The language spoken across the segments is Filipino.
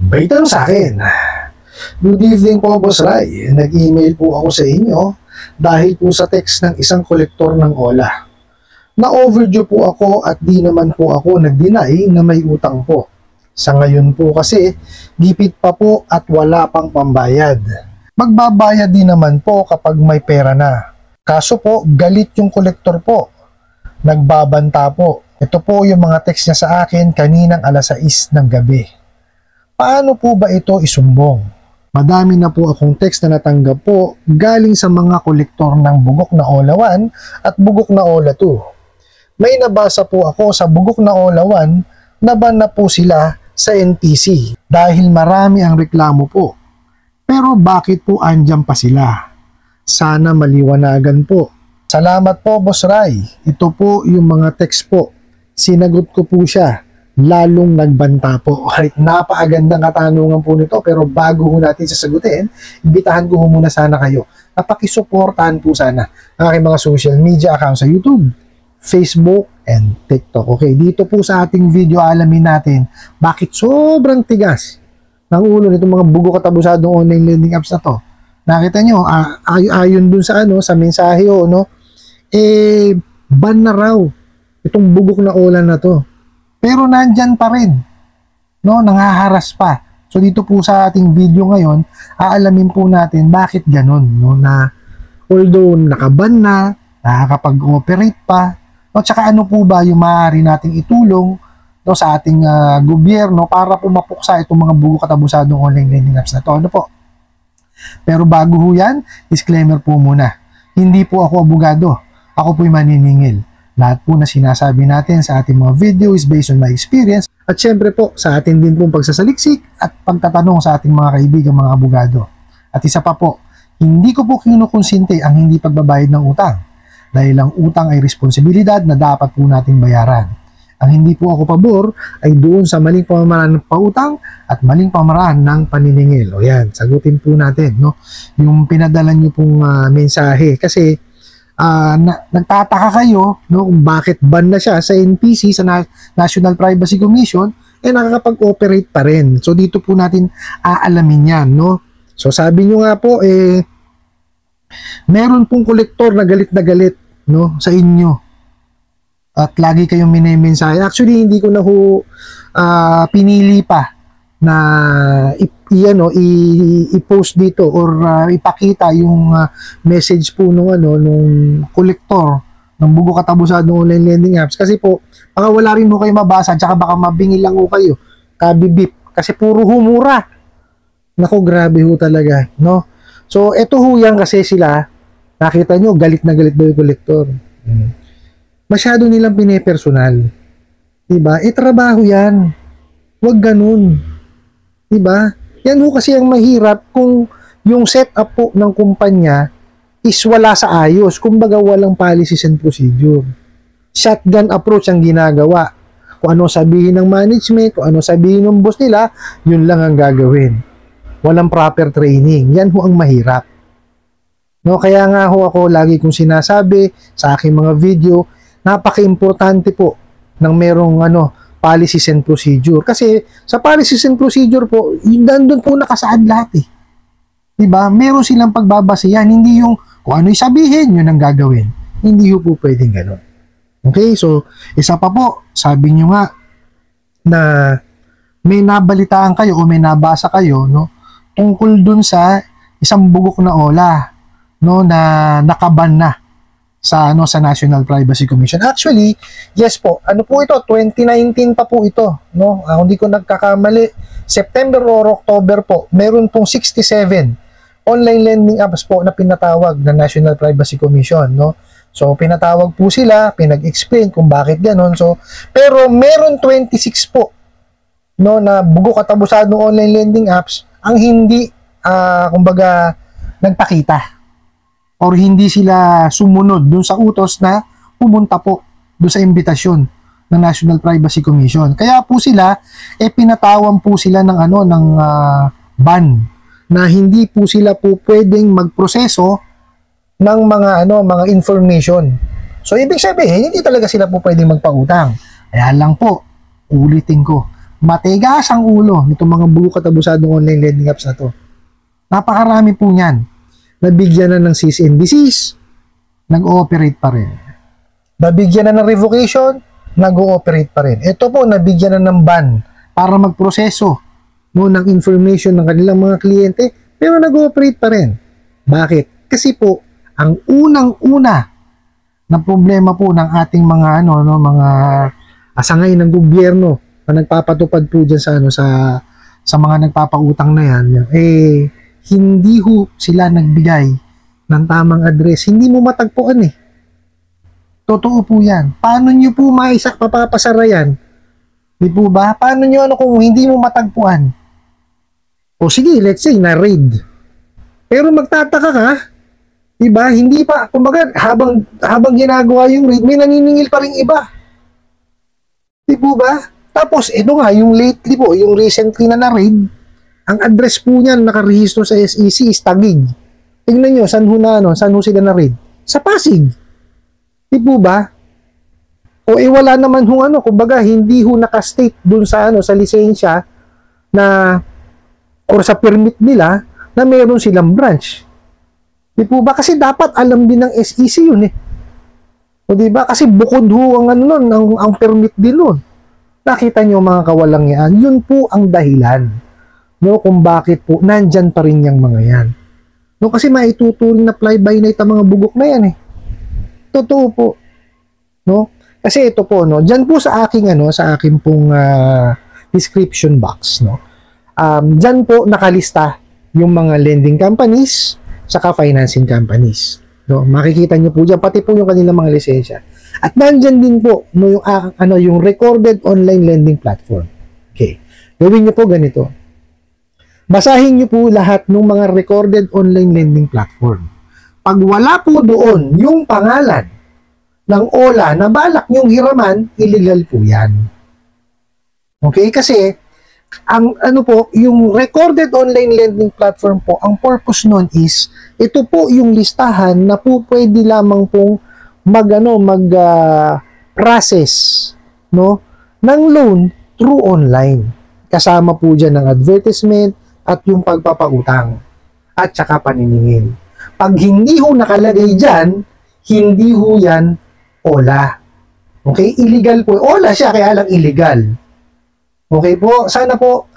Baitan sa akin. Good evening po, Boss Ray. Nag-email po ako sa inyo dahil po sa text ng isang kolektor ng OLA. Na-overdue po ako at di naman po ako nag-deny na may utang po. Sa ngayon po kasi, gipit pa po at wala pang pambayad. Magbabayad din naman po kapag may pera na. Kaso po, galit yung kolektor po. Nagbabanta po. Ito po yung mga text niya sa akin kaninang alas 6 ng gabi. Paano po ba ito isumbong? Madami na po akong text na natanggap po galing sa mga kolektor ng Bugok na OLA 1 at Bugok na OLA 2. May nabasa po ako sa Bugok na OLA 1 na ban na po sila sa NPC dahil marami ang reklamo po. Pero bakit po andyan pa sila? Sana maliwanagan po. Salamat po, Boss Ray. Ito po yung mga text po. Sinagot ko po siya. Lalong nagbanta po. Right, napakagandang katanungan po nito, pero bago ho natin sasagutin, imbitahan ko muna sana kayo na pakisuportahan po sana ang aking mga social media accounts sa YouTube, Facebook, and TikTok. Okay, dito po sa ating video alamin natin bakit sobrang tigas ng ulo nitong mga bugo katabusadong online lending apps na to. Nakita nyo, ayon dun sa sa mensahe ban na raw itong Bugok na OLA na to. Pero nandyan pa rin, nangaharas pa. So dito po sa ating video ngayon, aalamin po natin bakit ganun, na although nakaban na, nakakapag-operate pa, tsaka ano po ba yung maaari nating itulong sa ating gobyerno para po mapuksa itong mga bugo katabusadong online lending apps na to. Ano po? Pero bago ho yan, disclaimer po muna. Hindi po ako abogado. Ako po'y maniningil. Lahat po na sinasabi natin sa ating mga video is based on my experience at syempre po sa atin din pong pagsasaliksik at pagtatanong sa ating mga kaibigan mga abogado. At isa pa po, hindi ko po kinukonsinte ang hindi pagbabayad ng utang dahil ang utang ay responsibilidad na dapat po natin bayaran. Ang hindi po ako pabor ay doon sa maling pamamaraan ng pautang at maling pamamaraan ng paniningil. O yan, sagutin po natin yung pinadala nyo pong mensahe kasi nagtataka kayo kung bakit ban na siya sa NPC, sa National Privacy Commission, nakakapag-operate pa rin. So dito po natin aalamin yan. So sabi nyo nga po, meron pong kolektor na galit sa inyo at lagi kayong minimensahe. Actually, hindi ko na pinili pa na i-post dito or ipakita yung message po nung kolektor ng Bugo Katabusadong online lending apps kasi po baka wala rin kayo mabasa at baka mabingi lang kayo kabibip kasi puro humura. Nako, grabe talaga, So eto yan kasi sila, nakita nyo galit na galit daw yung kolektor. Masyado nilang pinepersonal, diba? Trabaho yan, wag ganun. Diba? Yan kasi ang mahirap kung yung setup po ng kumpanya is wala sa ayos. Kumbaga walang policies and procedure. Shotgun approach ang ginagawa. Kung ano sabihin ng management, kung ano sabihin ng boss nila, yun lang ang gagawin. Walang proper training. Yan ang mahirap. Kaya nga ako lagi kong sinasabi sa aking mga video, napaka-importante po ng merong policies and procedure. Kasi sa policies and procedure po, nandun po nakasaad lahat Diba? Meron silang pagbabasihan. Hindi yung kung ano yung sabihin, yun ang gagawin. Hindi po pwedeng gano'n. Okay? So, isa pa po, sabi nyo nga na may nabalitaan kayo o may nabasa kayo tungkol dun sa isang bugok na OLA na nakaban na sa National Privacy Commission. Actually, yes po. Ano po ito? 2019 pa po ito, kung hindi ko nagkakamali, September or October po, meron pong 67 online lending apps po na pinatawag ng National Privacy Commission, So, pinatawag po sila, pinag-explain kung bakit gano'n. So, pero meron 26 po, na bugo katabusadong online lending apps ang hindi, kumbaga, nagpakita. Or hindi sila sumunod dun sa utos na pumunta po dun sa imbitasyon ng National Privacy Commission. Kaya po sila, pinatawan po sila ng ban na hindi po sila po pwedeng magproseso ng mga information. So ibig sabihin, hindi talaga sila po pwedeng magpautang. Kaya lang po, ulitin ko, matigas ang ulo nitong mga bugo katabusadong online lending apps na to. Napakarami po niyan. Nabigyan na ng cease and desist, nag-ooperate pa rin. Nabigyan na ng revocation, nag-ooperate pa rin. Ito po, nabigyan na ng ban para magproseso ng information ng kanilang mga kliyente, pero nag-ooperate pa rin. Bakit? Kasi po, ang unang-una na problema po ng ating mga mga asangay ng gobyerno na nagpapatupad po diyan sa mga nagpapautang na yan, hindi ho sila nagbigay ng tamang address. Hindi mo matagpuan eh. Totoo po yan. Paano nyo po papapasara yan? Di po ba? Paano nyo kung hindi mo matagpuan? O sige, let's say, na-raid. Pero magtataka ka, diba? Hindi pa, kumbaga, habang ginagawa yung raid, may naniningil pa rin iba. Di po ba? Tapos, ito nga, yung lately po, yung recently na na-raid, ang address po niyan nakarehistro sa SEC is Taguig. Tingnan nyo, saan ho sila na-raid? Sa Pasig. Di po ba? O wala naman kumbaga, hindi ho nakastate dun sa lisensya na or sa permit nila na meron silang branch. Di po ba? Kasi dapat alam din ng SEC yun eh. O di ba? Kasi bukod ho ang permit din nun. Nakita nyo mga kawalang yan, yun po ang dahilan kung bakit po nandyan pa rin yung mga yan. Kasi maituturing na fly-by-night ang mga bugok na yan eh. Totoo po. Kasi ito po, dyan po sa aking pong description box, dyan po nakalista yung mga lending companies saka financing companies. Makikita nyo po dyan, pati po yung kanilang mga lisensya. At nandyan din po yung recorded online lending platform. Okay. Gawin nyo po ganito. Basahin nyo po lahat ng mga recorded online lending platform. Pag wala po doon yung pangalan ng OLA na balak nyong hiraman, illegal po yan. Okay? Kasi, yung recorded online lending platform po, ang purpose nun is, ito po yung listahan na po pwede lamang pong process ng loan through online. Kasama po dyan ng advertisement at yung pagpapautang at saka paniningil. Pag hindi ho nakalagay dyan, hindi ho yan OLA. Okay? Illegal po. OLA siya, kaya lang illegal. Okay po? Sana po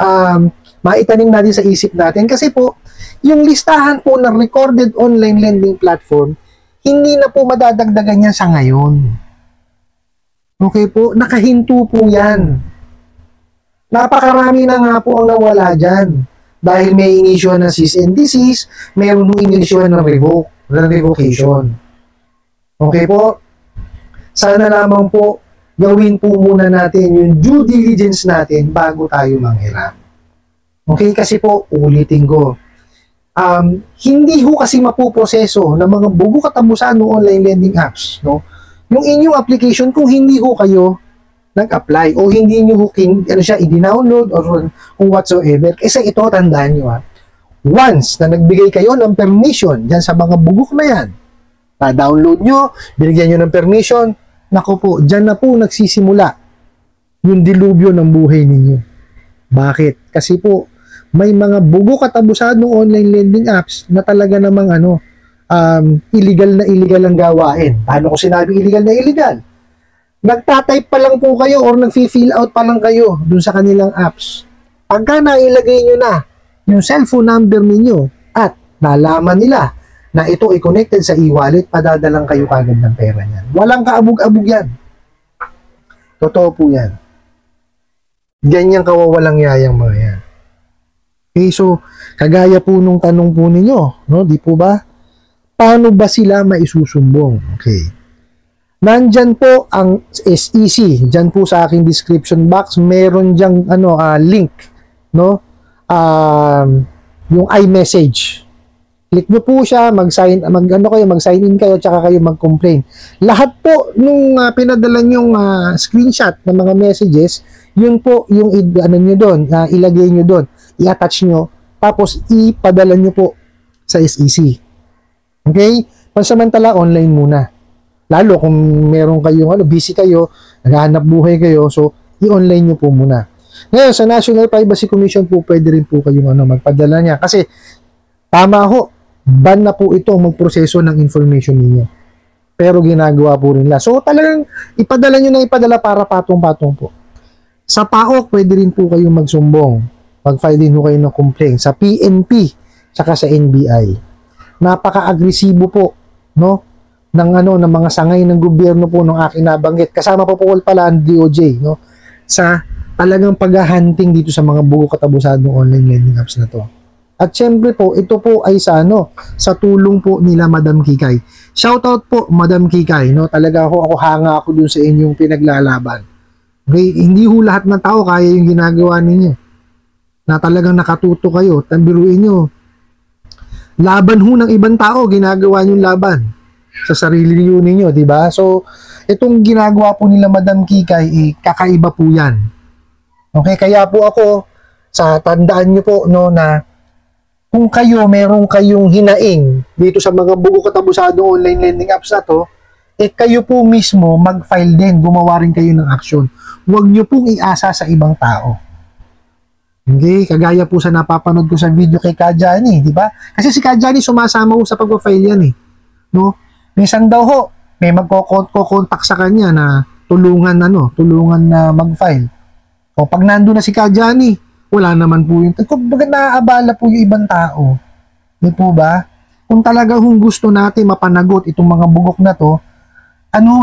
maitanim natin sa isip natin kasi po, yung listahan po ng recorded online lending platform, hindi na po madadagdagan yan sa ngayon. Okay po? Nakahinto po yan. Napakarami na nga po ang nawala dyan. Dahil may inisyo ng cease and desist, mayroon inisyo ng revocation. Okay po? Sana lamang po, gawin po muna natin yung due diligence natin bago tayo manghiram. Okay? Kasi po, ulitin ko, hindi ho kasi mapuproseso ng mga bugo katabusan ng online lending apps, yung inyong application kung hindi ho kayo nag-apply o hindi nyo i-download or kung whatsoever. Kasi ito, tandaan nyo once na nagbigay kayo ng permission dyan sa mga bugok na yan, na-download nyo, binigyan nyo ng permission, naku po, dyan na po nagsisimula yung dilubyo ng buhay ninyo. Bakit? Kasi po, may mga bugok katabusan ng online lending apps na talaga namang illegal ang gawain. Paano ko sinabi illegal na illegal? Nagtatype pa lang po kayo or nag-fill out pa lang kayo dun sa kanilang apps. Pagka nailagay nyo na yung cellphone number ninyo at nalaman nila na ito ay connected sa e-wallet, padadalang kayo kagad ng pera niyan. Walang kaabog-abog yan. Totoo po yan. Ganyang kawawalang yayang mga yan. Okay, so, kagaya po nung tanong po ninyo, di po ba? Paano ba sila maisusumbong? Okay. Nandyan po ang SEC. Diyan po sa aking description box, meron diyang link, yung iMessage. Click nyo po siya, mag-sign in kayo, tsaka kayo mag-complain. Lahat po nung pinadala nyong screenshot ng mga messages, yun po yung nyo doon, ilagay nyo doon, i-attach nyo, tapos ipadala nyo po sa SEC. Okay? Pansamantala, online muna. Lalo kung meron kayong busy kayo, naghahanap buhay kayo, so i-online nyo po muna. Ngayon, sa National Privacy Commission po, pwede rin po kayong magpadala niya. Kasi, tama ho, ban na po ito magproseso ng information ninyo. Pero ginagawa po rin nila. So, talagang ipadala nyo na ipadala para patong-patong po. Sa PAOK, pwede rin po kayong magsumbong. Mag-file din po kayo ng complaint sa PNP, saka sa NBI. Napaka-agresibo po, no? ng mga sangay ng gobyerno po nung aking nabanggit. Kasama po pala ang DOJ, no? Sa talagang paghahunting dito sa mga bugo katabusadong online lending apps na to. At syempre po, ito po ay sa tulong po nila Madam Kikay. Shoutout po Madam Kikay, no? Talaga ako hanga ako dun sa inyong pinaglalaban. Okay? Hindi ho lahat ng tao kaya yung ginagawa ninyo. Na talagang nakatuto kayo. Biruin nyo. Laban ho ng ibang tao, ginagawa nyo laban sa sarili ninyo, di ba? So, itong ginagawa po nila Madam Kikay, kakaiba po yan. Okay, kaya po ako, tandaan nyo po, no, na kung meron kayong hinaing dito sa mga bugo katabusado online lending apps na to, kayo po mismo mag-file din, gumawa rin kayo ng action. Huwag nyo pong iasa sa ibang tao. Okay, kagaya po sa napapanood ko sa video kay Kajani, di ba? Kasi si Kajani sumasama ko sa pag-file yan, no? Minsan daw ho, may magko-contact sa kanya na tulungan na mag-file. O pag nandun na si Kajani, wala naman po yun. Kung baga naaabala po yung ibang tao. Di po ba? Kung talaga gusto natin mapanagot itong mga bugok na to,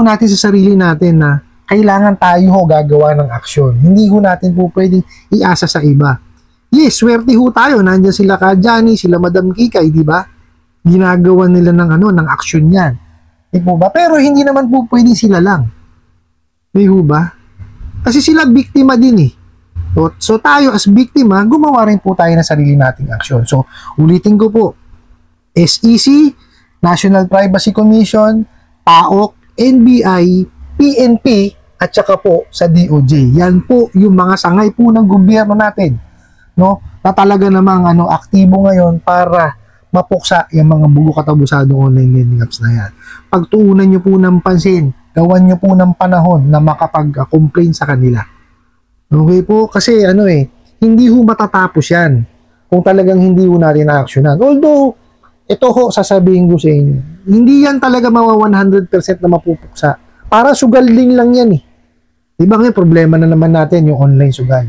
natin sa sarili natin na kailangan tayo gagawa ng aksyon. Hindi natin po pwedeng iasa sa iba. Yes, swerte tayo. Nandiyan sila Kajani, sila Madam Kikay, di ba? Ginagawa nila ng aksyon yan. Di po ba? Pero hindi naman po pwede sila lang. Di po ba? Kasi sila biktima din So tayo as biktima, gumawa rin po tayo ng sarili nating aksyon. So, ulitin ko po. SEC, National Privacy Commission, PAOK, NBI, PNP, at saka po sa DOJ. Yan po yung mga sangay po ng gobyerno natin. No? Na talaga namang aktibo ngayon para mapuksa yung mga bugo katabusadong online lending apps na yan. Pagtuunan nyo po ng pansin, gawan nyo po ng panahon na makapag-complain sa kanila. Okay po? Kasi hindi matatapos yan kung talagang hindi natin na-actionan. Although, ito sasabihin ko sa inyo, hindi yan talaga 100% na mapupuksa. Para sugaling lang yan Diba nga, problema na naman natin yung online sugal.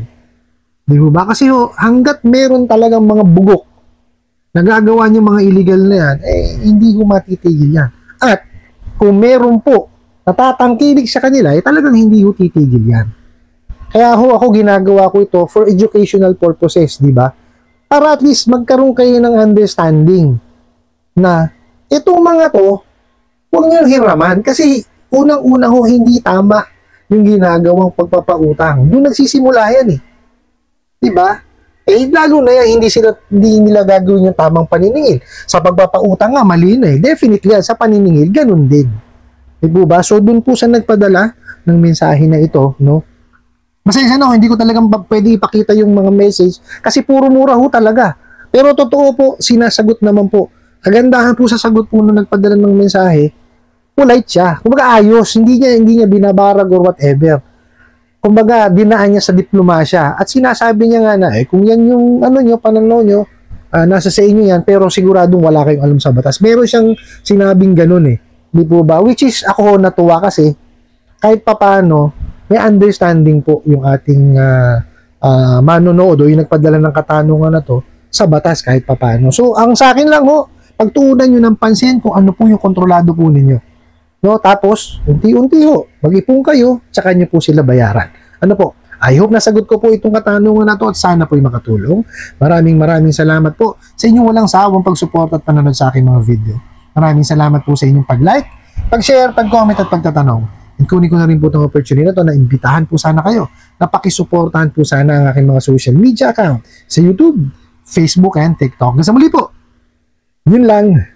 Di ba? Kasi hanggat meron talagang mga bugok nagagawa niyo mga illegal na yan, hindi matitigil yan. At kung meron po natatangkilik sa kanila, talagang hindi titigil yan. Kaya ako ginagawa ko ito for educational purposes, di ba? Para at least magkaroon kayo ng understanding na itong mga to, huwag niyo hiraman. Kasi unang-una hindi tama yung ginagawang pagpapautang. Doon nagsisimula yan Di ba? Lalo na yan, hindi nila gagawin yung tamang paniningil. Sa pagpapautang nga, mali na Definitely yan, sa paniningil, ganun din. Di ba? So, dun po sa nagpadala ng mensahe na ito, no? Masaya hindi ko talagang pwede ipakita yung mga message kasi puro mura talaga. Pero totoo po, sinasagot naman po. Kagandahan po sa sagot po nung nagpadala ng mensahe, polite siya. Kumbaga ayos, hindi niya binabarag or whatever. Kumbaga, dinaan niya sa diplomasya. At sinasabi niya nga na, kung yan yung pananaw nyo, nasa sa inyo yan, pero siguradong wala kayong alam sa batas. Meron siyang sinabing ganun Di po ba? Which is, ako natuwa kasi, kahit papano, may understanding po yung ating manonood o yung nagpadala ng katanungan na to sa batas kahit papano. So, ang sa akin lang pagtuunan nyo ng pansin kung ano po yung kontrolado po ninyo. No, tapos, unti-unti mag-ipon kayo, tsaka nyo po sila bayaran. Ano po? I hope nasagot ko po itong katanungan na to at sana po'y makatulong. Maraming salamat po sa inyong walang sawang pagsuporta at panonood sa aking mga video. Maraming salamat po sa inyong pag-like, pag-share, pag-comment at pagtatanong. And kunin ko na rin po itong opportunity na to na imbitahan po sana kayo na pakisuportahan po sana ang aking mga social media account sa YouTube, Facebook, and TikTok. Hanggang sa muli po. Yun lang.